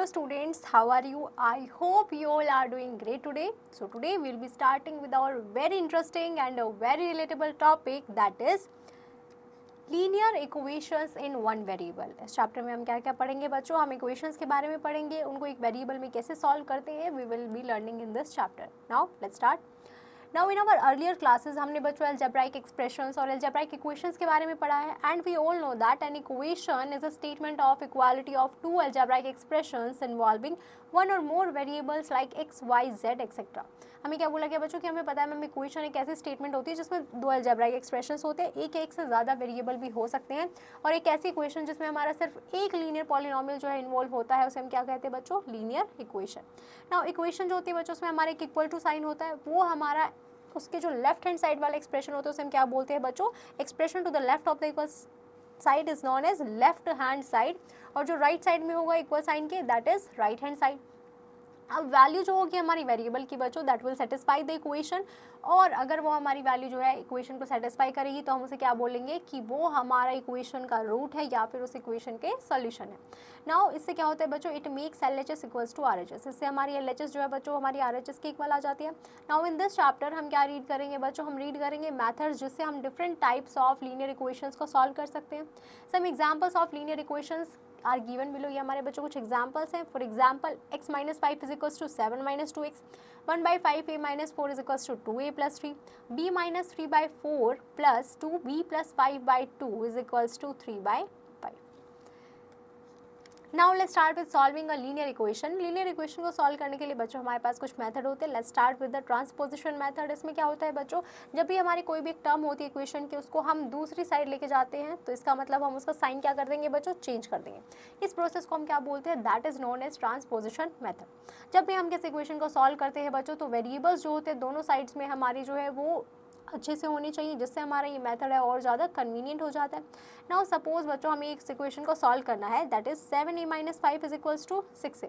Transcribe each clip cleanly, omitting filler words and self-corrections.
Hello students, how are you? I hope you all are doing great today. So today we will be starting with our very interesting and a very relatable topic, that is linear equations in one variable. इस chapter में हम क्या क्या पढ़ेंगे बच्चों? हम equations के बारे में पढ़ेंगे, उनको एक वेरिएबल में कैसे सॉल्व करते हैं. We will be learning in this chapter. Now let's start. Now in our earlier classes हमने बच्चों algebraic expressions और algebraic equations के बारे में पढ़ा है, and we all know that an equation is a statement of equality of two algebraic expressions involving one or more variables like x, y, z, etc. हमें क्या बोला गया बच्चों कि हमें पता है मैम इक्वेशन एक ऐसी स्टेटमेंट होती है जिसमें दो algebraic expressions होते हैं, एक से ज़्यादा वेरिएबल भी हो सकते हैं, और एक ऐसी इक्वेशन जिसमें हमारा सिर्फ एक लीनियर पॉलिनोमियल जो है इन्वॉल्व होता है, उसे हम क्या कहते हैं बच्चों? Linear equation. नाउ इक्वेशन जो होती है बच्चों उसमें हमारा एक इक्वल टू साइन होता है, वो हमारा उसके जो लेफ्ट हैंड साइड वाला एक्सप्रेशन होता है उसे हम क्या बोलते हैं बच्चों? Expression to the left of the equal side is known as left hand side, और जो राइट साइड में होगा इक्वल साइन के, that is right hand side. अब वैल्यू जो होगी हमारी वेरिएबल की बच्चों, that will satisfy the equation, और अगर वो हमारी वैल्यू जो है इक्वेशन को सेटिस्फाई करेगी तो हम उसे क्या बोलेंगे कि वो हमारा इक्वेशन का रूट है या फिर उस इक्वेशन के सॉल्यूशन है. नाउ इससे क्या होता है बच्चों? It makes LHS equals to RHS. इससे हमारी LHS जो है बच्चों हमारी RHS के इक्वल आ जाती है. नाउ इन दिस चैप्टर हम क्या रीड करेंगे बच्चों? हम रीड करेंगे मेथड्स जिससे हम different types of linear equations को सॉल्व कर सकते हैं. Some examples of linear equations are given below. ये हमारे बच्चों कुछ एग्जांपल्स हैं. For example x minus 5 is equals to 7 minus 2x, 1/5 a minus 4 is equals to 2a plus 3, b minus 3/4 plus 2b plus 5/2 is equals to 3/5. Now let's start with solving a linear equation. Linear equation को solve करने के लिए बच्चों हमारे पास कुछ method होते हैं. Let's start with the transposition method. इसमें क्या होता है बच्चों? जब भी हमारी कोई भी एक टर्म होती है इक्वेशन की, उसको हम दूसरी साइड लेके जाते हैं तो इसका मतलब हम उसका साइन क्या कर देंगे बच्चों? चेंज कर देंगे. इस प्रोसेस को हम क्या बोलते हैं? That is known as transposition method. जब भी हम किसी इक्वेशन को सॉल्व करते हैं बच्चों तो वेरिएबल्स जो होते हैं दोनों साइड्स में हमारी जो है वो अच्छे से होनी चाहिए, जिससे हमारा ये मेथड है और ज़्यादा कन्वीनियंट हो जाता है. नाउ सपोज बच्चों हमें एक इक्वेशन को सॉल्व करना है, that is 7a minus 5 is equals to 6a.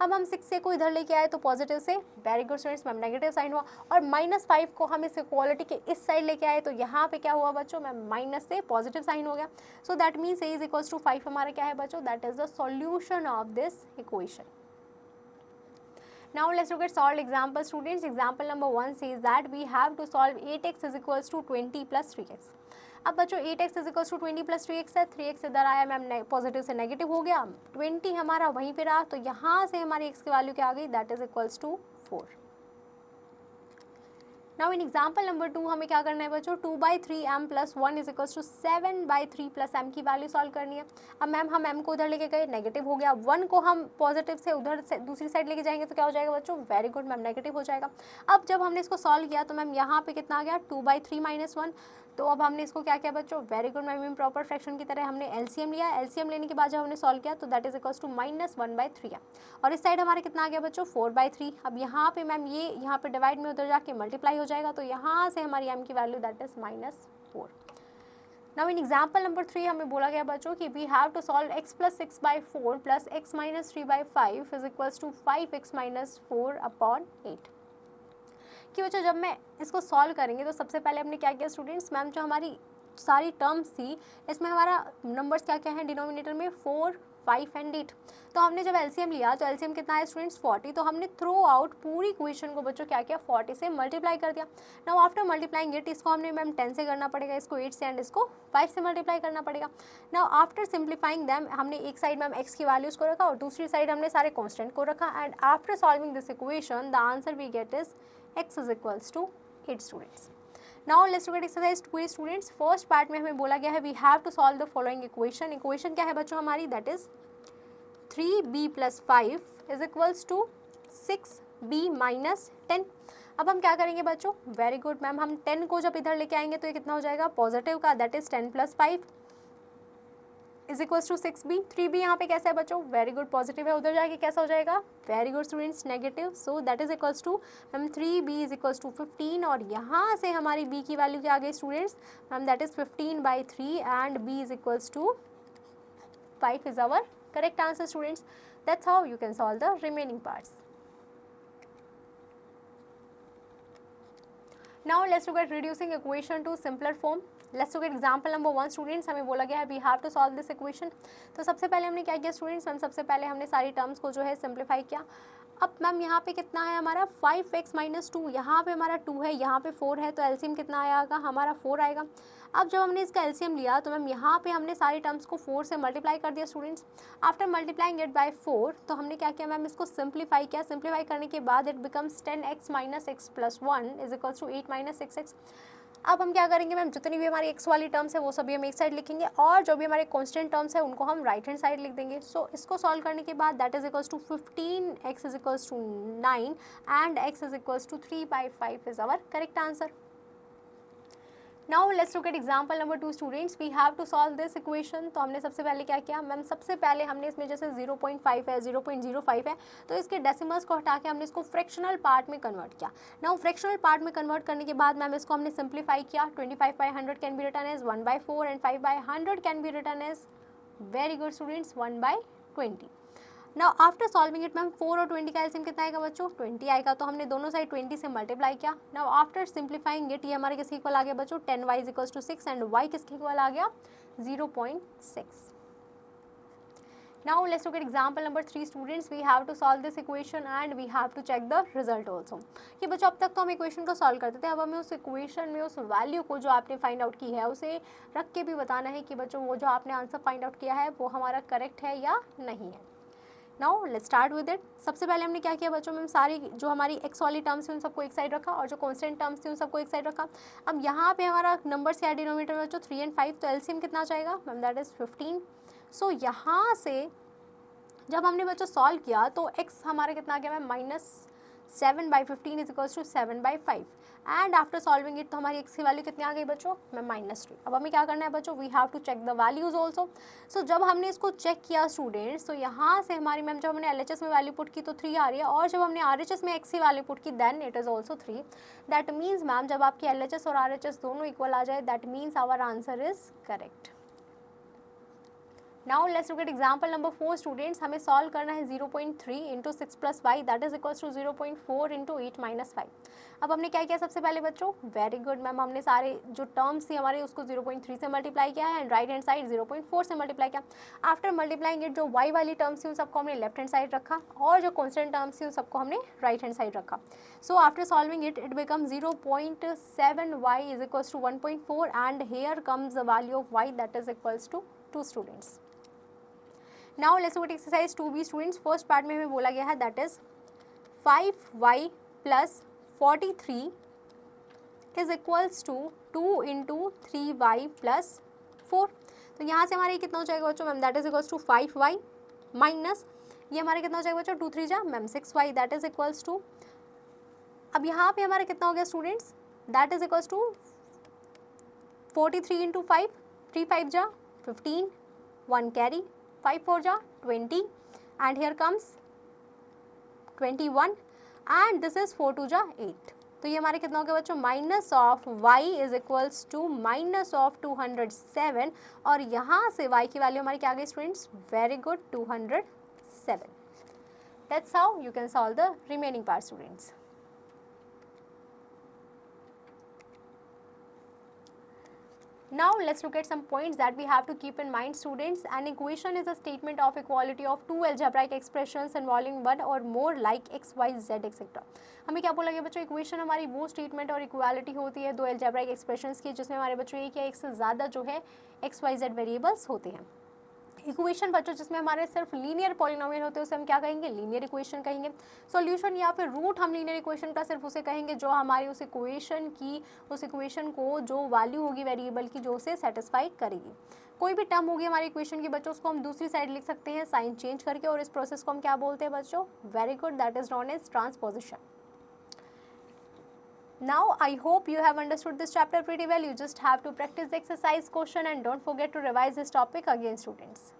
अब हम 6a को इधर लेके आए तो पॉजिटिव से, very good students, ma'am negative sign हुआ, और -5 को हम इस इक्वालिटी के इस साइड लेके आए तो यहाँ पे क्या हुआ बच्चों? मैम माइनस से पॉजिटिव साइन हो गया. So that means a is equals to 5 हमारा क्या है बच्चों? That is the solution of this equation. Now let's look at solved example students. Example number 1 says that we have to solve 8x is equals to 20 plus 3x. अब बच्चों 8x is equals to 20 plus 3x है, 3x इधर आया ma'am positive से negative हो गया, 20 हमारा वहीं पे रहा, तो यहाँ से हमारी x की वैल्यू क्या आ गई? That is equals to 4. Now in example number 2 हमें क्या करना है बच्चों? 2/3m plus 1 is equals to 7/3 plus m की वैल्यू सॉल्व करनी है. अब मैम हम m को उधर लेके गए, नेगेटिव हो गया, 1 को हम पॉजिटिव से उधर से दूसरी साइड लेके जाएंगे तो क्या हो जाएगा बच्चों? वेरी गुड मैम, नेगेटिव हो जाएगा. अब जब हमने इसको सॉल्व किया तो मैम यहाँ पे कितना आ गया? 2/3 माइनस 1. तो अब हमने इसको क्या किया बच्चों? Very good ma'am, proper fraction की तरह हमने एलसीएम लिया. एलसीएम लेने के बाद जब हमने सॉल्व किया तो दैट इज इक्वल्स टू -1/3. और इस साइड हमारे कितना आ गया बच्चों? 4/3. अब यहाँ पे मैम ये यहाँ पे डिवाइड में उधर जाके मल्टीप्लाई हो जाएगा, तो यहाँ से हमारी m की value that is -4. Now in example number 3 हमें बोला गया बच्चों कि we have to solve x plus 6/4 plus x minus 3/5 is equals to 5x minus 4/8. कि बच्चों जब मैं इसको सॉल्व करेंगे तो सबसे पहले हमने क्या किया स्टूडेंट्स? मैम जो हमारी सारी टर्म्स थी इसमें हमारा नंबर्स क्या क्या हैं डिनोमिनेटर में? 4, 5 एंड 8. तो हमने जब एलसीएम लिया तो एलसीएम कितना है स्टूडेंट्स? 40. तो हमने थ्रू आउट पूरी इक्वेशन को बच्चों क्या किया? 40 से मल्टीप्लाई कर दिया. नाउ आफ्टर मल्टीप्लाइंग इट, इसको हमने मैम 10 से करना पड़ेगा, इसको 8 से, एंड इसको 5 से मल्टीप्लाई करना पड़ेगा. नाउ आफ्टर सिंप्लीफाइंग दैम हमने एक साइड मैम x की वैल्यूज़ को रखा और दूसरी साइड हमने सारे कॉन्स्टेंट को रखा, and after solving this equation the answer we get is x is equals to 8 students. Now let's look at exercise 2 students. First part में हमें बोला गया है we have to solve the following equation. Equation क्या है बच्चों हमारी? That is 3b plus 5 is equals to 6b minus 10. अब हम क्या करेंगे बच्चों? वेरी गुड मैम, हम 10 को जब इधर लेके आएंगे तो ये कितना हो जाएगा? पॉजिटिव का, that is 10 plus 5 is equals to 6b. 3b यहाँ पे कैसा है बच्चों? वेरी गुड, पॉजिटिव है, उधर जाके कैसा हो जाएगा? Very good students, negative. So that is equals to ma'am 3b is equals to 15, और यहाँ से हमारी b की वैल्यू क्या आ गई students? Ma'am that is 15/3 and b is equals to 5 is our correct answer students. That's how you can solve the remaining parts. Now let's look at reducing equation to simpler form. Let's look at example number 1 students, हमें बोला गया है we have to solve this equation. तो सबसे पहले हमने क्या किया स्टूडेंट्स, मैम सबसे पहले हमने सारी टर्म्स को जो है सिंप्लीफाई किया। अब मैम यहाँ पे कितना है हमारा 5x - 2, यहाँ पे हमारा 2 है, यहाँ पे 4 है, तो एलसीएम कितना आएगा हमारा 4 आएगा। अब जब हमने इसका एलसीएम लिया तो मैम यहाँ पे हमने सारी टर्म्स को 4 से मल्टीप्लाई कर दिया students. After multiplying it by 4 तो हमने क्या किया मैम, इसको सिंप्लीफाई किया। सिंप्लीफाई करने के बाद it becomes 10x - x + 1 = 8 - 6x। अब हम क्या करेंगे मैम, जितनी भी हमारी x वाली टर्म्स है वो सभी हम एक साइड लिखेंगे और जो भी हमारे कांस्टेंट टर्म्स है उनको हम राइट हैंड साइड लिख देंगे। सो इसको सॉल्व करने के बाद that is equals to 15, x is equals to 9 and x is equals to 3/5 is our correct answer. Now let's look at example number 2 students, we have to solve this equation. तो हमने सबसे पहले क्या किया ma'am, सबसे पहले हमने इसमें जैसे 0.5 है, 0.05 है, तो इसके डेसिमल्स को हटा के हमने इसको फ्रैक्शनल पार्ट में कन्वर्ट किया। नाउ फ्रैक्शनल पार्ट में कन्वर्ट करने के बाद मैम इसको हमने सिंप्लीफाई किया। 25/100 can be written as 1/4 and 5/100 can be written as, very good students, 1/20। Now after solving it ma'am 4 और 20 का एलसीएम कितना आएगा बच्चों, 20 आएगा। तो हमने दोनों साइड 20 से मल्टीप्लाई किया। नाउ आफ्टर सिंप्लीफाइंग इट ये हमारे किसके इक्वल आ गया बच्चों, 10y = 6 एंड y किसके इक्वल आ गया 0.6। Now let's look at example number 3 students, we have to solve this equation and we have to check the result also. कि बच्चों अब तक तो हम इक्वेशन को सॉल्व करते थे, अब हमें उस इक्वेशन में उस वैल्यू को जो आपने फाइंड आउट की है उसे रख के भी बताना है कि बच्चों वो जो आपने आंसर फाइंड आउट किया है वो हमारा करेक्ट है या नहीं है। Now let's start with it. सबसे पहले हमने क्या किया बच्चों, मैम सारी जो हमारी एक्स वाली टर्म्स थी उन सबको एक साइड रखा और जो कॉन्स्टेंट टर्म्स थी उन सबको एक साइड रखा। अब यहाँ पे हमारा नंबर्स क्या डिनोमिनेटर में बच्चों 3 और 5, तो एलसीएम कितना जाएगा मैम, दैट इज 15। सो यहाँ से जब हमने बच्चों सॉल्व किया तो x हमारा कितना आ गया ma'am, -7/15 = 7/5 and after solving it तो हमारी x की वैल्यू कितनी आ गई बच्चों मैम -3। अब हमें क्या करना है बच्चों, we have to check the values also. So जब हमने इसको चेक किया स्टूडेंट्स तो यहाँ से हमारी मैम जब हमने LHS में वैल्यू पुट की तो 3 आ रही है और जब हमने RHS में x की वैल्यू पुट की then it is also 3। That means ma'am जब आपकी LHS और RHS दोनों इक्वल आ जाए that means our answer is correct. Now let's look at example number 4 students, हमें सॉल्व करना है 0.3 × 6 + y that is equals to 0.4 × 8 - 5। अब हमने क्या किया सबसे पहले बच्चों, वेरी गुड मैम, हमने सारे जो टर्म्स थी हमारे उसको 0.3 से मल्टीप्लाई किया है एंड राइट हैंड साइड 0.4 से मल्टीप्लाई किया। आफ्टर मल्टीप्लाइंग इट जो y वाली टर्म्स थी उन सबको हमने लेफ्ट हैंड साइड रखा और जो कॉन्स्टेंट टर्म्स थी उन सबको हमने राइट हैंड साइड रखा। So after solving it it become 0.7y = 1.4 and here comes the value of y that is equals to 2 students. Now let's look at exercise 2b students. First part में हमें बोला गया है that is 5y + 43 is equals to 2 × 3y + 4। तो यहाँ से हमारे कितना हो जाएगा बच्चों ma'am, that is equals to 5y minus ये हमारे कितना हो जाएगा बच्चों 2 3 जा ma'am 6y that is equals to, अब यहाँ पे हमारा कितना हो गया students, that is equals to 43 × 5, 3 5 जा 15, 1 कैरी, 5 4 जा 20 and here comes 21 and this is 4 2 जा 8। तो ये हमारे कितना हो गया बच्चों, minus of y is equals to -207 और यहाँ से y की वैल्यू हमारी क्या आ गई students, very good 207। That's how you can solve the remaining part students. Now let's look at some points that we have to keep in mind students. An equation is a statement of equality of two algebraic expressions involving one or more like x, y, z etc. हमें क्या बोला गया बच्चों, equation हमारी वो statement और equality होती है दो एल्जेब्राइक एक्सप्रेशंस की जिसमें हमारे बच्चों एक या एक से ज़्यादा जो है x, y, z वेरिएबल्स होते हैं। इक्वेशन बच्चों जिसमें हमारे सिर्फ लीनियर पॉलिनोमियल होते हैं उसे हम क्या कहेंगे, लीनियर इक्वेशन कहेंगे। सॉल्यूशन या फिर रूट हम लीनियर इक्वेशन का सिर्फ उसे कहेंगे जो हमारी उस इक्वेशन को जो वैल्यू होगी वेरिएबल की जो उसे सेटिस्फाई करेगी। कोई भी टर्म होगी हमारी इक्वेशन की बच्चों उसको हम दूसरी साइड लिख सकते हैं साइन चेंज करके और इस प्रोसेस को हम क्या बोलते हैं बच्चों, very good, that is known as transposition. Now I hope you have understood this chapter pretty well. You just have to practice the exercise question and don't forget to revise this topic again students.